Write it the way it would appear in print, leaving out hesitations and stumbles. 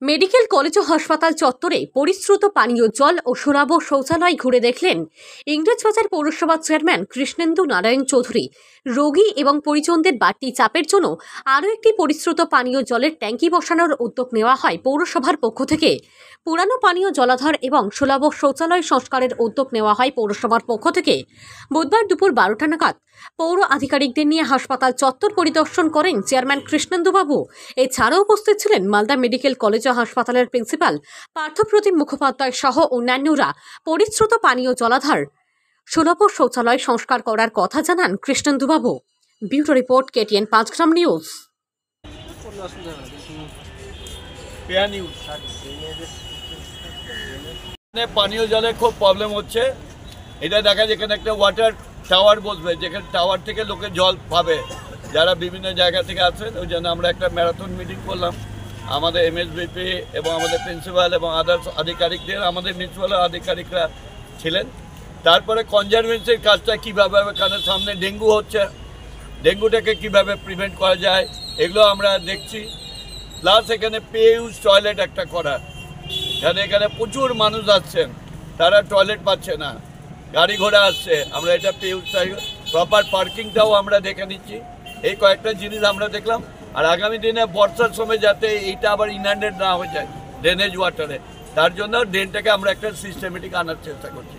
Medical college ও হাসপাতাল চত্বরে পরিশ্রুত পানীয় জল ও সরাব শৌচালয় ঘুরে দেখলেন ইংরেজবাজার পৌরসভা চেয়ারম্যান কৃষ্ণেন্দু নারায়ণ চৌধুরী। রোগী এবং পরিজনদের বাড়তি চাপের জন্য আরও একটি পরিশ্রুত পানীয় জলের ট্যাঙ্কি বসানোর উদ্যোগ নেওয়া হয় পৌরসভার পক্ষ থেকে। পুরানো পানীয় জলাধার এবং সুলভ শৌচালয় সংস্কারের উদ্যোগ নেওয়া হয় পৌরসভার পক্ষ থেকে। বুধবার দুপুর 12টা নাগাদ পৌর আধিকারিকদের নিয়ে হাসপাতাল চত্বর পরিদর্শন করেন চেয়ারম্যান কৃষ্ণেন্দুবাবু। এছাড়াও উপস্থিত ছিলেন মালদা মেডিকেল কলেজ ও হাসপাতালের প্রিন্সিপাল পার্থপ্রতিম মুখোপাধ্যায় সহ অন্যান্যরা। পরিশ্রুত পানীয় জলাধার সুলভ শৌচালয় সংস্কার করার কথা জানান কৃষ্ণেন্দুবাবু। ব্যুরো রিপোর্ট, KTN 5 গ্রাম নিউজ। পানীয় জলের খুব প্রবলেম হচ্ছে। এটা দেখা যায় এখানে একটা ওয়াটার টাওয়ার বসবে, যেখানে টাওয়ার থেকে লোকে জল পাবে যারা বিভিন্ন জায়গা থেকে আসেন। ওই জন্য আমরা একটা ম্যারাথন মিটিং করলাম আমাদের MSBP এবং আমাদের প্রিন্সিপাল এবং আদার্স আধিকারিকদের। আমাদের মিউনিসিপ্যাল আধিকারিকরা ছিলেন। তারপরে কনজারভেন্সির কাজটা কীভাবে, এখানে সামনে ডেঙ্গু হচ্ছে, ডেঙ্গুটাকে কিভাবে প্রিভেন্ট করা যায় এগুলো আমরা দেখছি। প্লাস এখানে পে ইউজ টয়লেট একটা করা, এখানে প্রচুর মানুষ আসছেন, তারা টয়লেট পাচ্ছে না, গাড়ি ঘোড়া আসছে, আমরা এটা পে ইউজ প্রপার পার্কিংটাও আমরা দেখে নিচ্ছি। এই কয়েকটা জিনিস আমরা দেখলাম। আর আগামী দিনে বর্ষার সময় যাতে এইটা আবার ইনআন্ডেড না হয়ে যায় ড্রেনেজ ওয়াটারে, তার জন্য ড্রেনটাকে আমরা একটা সিস্টেমেটিক আনার চেষ্টা করছি।